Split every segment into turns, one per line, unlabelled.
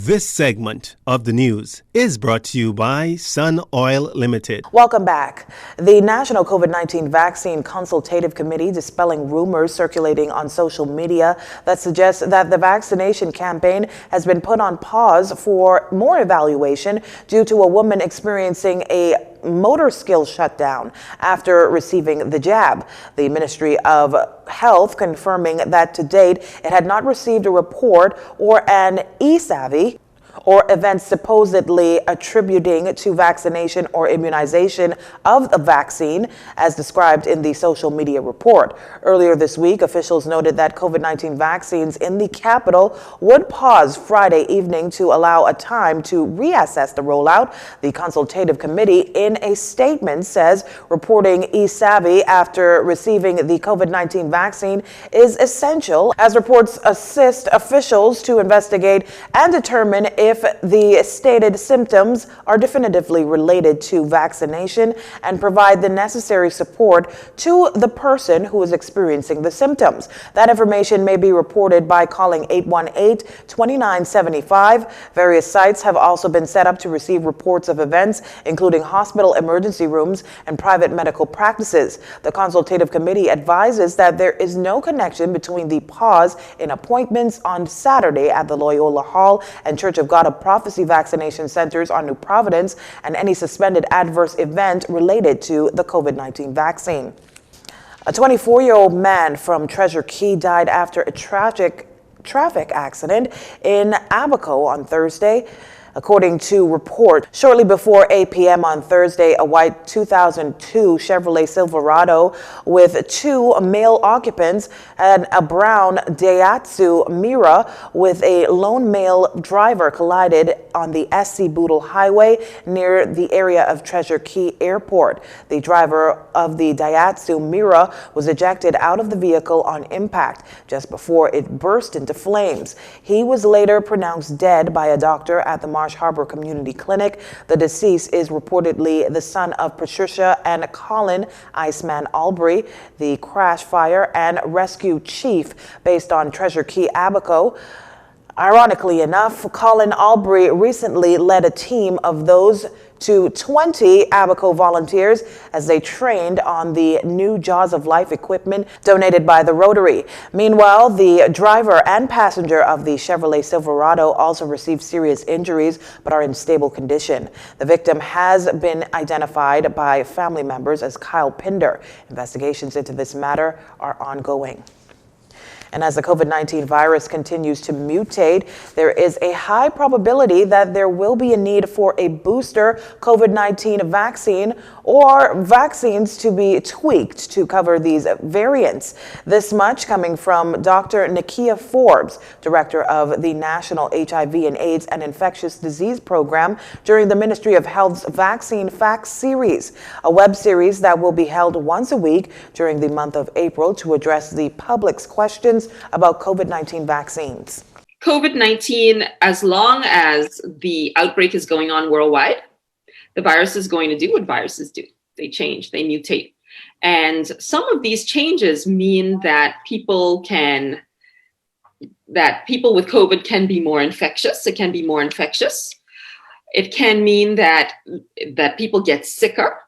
This segment of the news is brought to you by Sun Oil Limited.
Welcome back. The National COVID-19 Vaccine Consultative Committee dispelling rumors circulating on social media that suggest that the vaccination campaign has been put on pause for more evaluation due to a woman experiencing a motor skill shutdown after receiving the jab. The Ministry of Health confirming that to date it had not received a report or an e-savvy or events supposedly attributing to vaccination or immunization of the vaccine, as described in the social media report. Earlier this week, officials noted that COVID-19 vaccines in the capital would pause Friday evening to allow a time to reassess the rollout. The consultative committee, in a statement, says reporting e-savvy after receiving the COVID-19 vaccine is essential, as reports assist officials to investigate and determine if the stated symptoms are definitively related to vaccination and provide the necessary support to the person who is experiencing the symptoms. That information may be reported by calling 818-2975. Various sites have also been set up to receive reports of events, including hospital emergency rooms and private medical practices. The consultative committee advises that there is no connection between the pause in appointments on Saturday at the Loyola Hall and Church of God of Prophecy vaccination centers on New Providence and any suspended adverse event related to the COVID-19 vaccine. A 24-year-old man from Treasure Key died after a tragic traffic accident in Abaco on Thursday. According to report, shortly before 8 p.m. on Thursday, a white 2002 Chevrolet Silverado with two male occupants and a brown Daihatsu Mira with a lone male driver collided on the SC Boodle Highway near the area of Treasure Key Airport. The driver of the Daihatsu Mira was ejected out of the vehicle on impact just before it burst into flames. He was later pronounced dead by a doctor at the Marsh Harbor Community Clinic. The deceased is reportedly the son of Patricia and Colin Iceman Albury, the crash, fire, and rescue chief based on Treasure Key, Abaco. Ironically enough, Colin Albury recently led a team of those to 20 Abaco volunteers as they trained on the new Jaws of Life equipment donated by the Rotary. Meanwhile, the driver and passenger of the Chevrolet Silverado also received serious injuries but are in stable condition. The victim has been identified by family members as Kyle Pinder. Investigations into this matter are ongoing. And as the COVID-19 virus continues to mutate, there is a high probability that there will be a need for a booster COVID-19 vaccine or vaccines to be tweaked to cover these variants. This much coming from Dr. Nakia Forbes, director of the National HIV and AIDS and Infectious Disease Program during the Ministry of Health's Vaccine Facts series, a web series that will be held once a week during the month of April to address the public's questions about COVID-19 vaccines.
COVID-19, as long as the outbreak is going on worldwide, the virus is going to do what viruses do. They change, they mutate. And some of these changes mean that people with COVID can be more infectious. It can be more infectious. It can mean that people get sicker.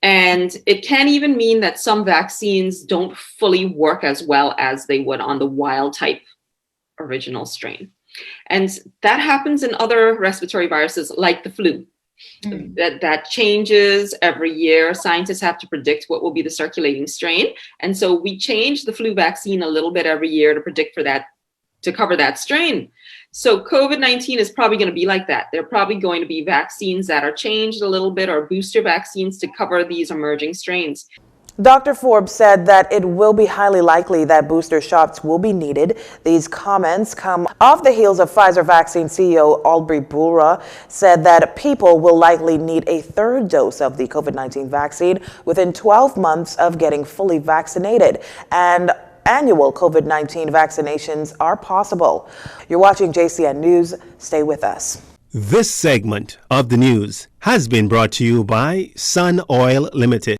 And it can even mean that some vaccines don't fully work as well as they would on the wild type original strain. And that happens in other respiratory viruses like the flu. That changes every year. Scientists have to predict what will be the circulating strain. And so we change the flu vaccine a little bit every year to predict for that, to cover that strain. So COVID-19 is probably going to be like that. There are probably going to be vaccines that are changed a little bit or booster vaccines to cover these emerging strains.
Dr. Forbes said that it will be highly likely that booster shots will be needed. These comments come off the heels of Pfizer vaccine CEO Aubrey Bura said that people will likely need a third dose of the COVID-19 vaccine within 12 months of getting fully vaccinated. And annual COVID-19 vaccinations are possible. You're watching Jcn News. Stay with us.
This segment of the news has been brought to you by Sun Oil Limited.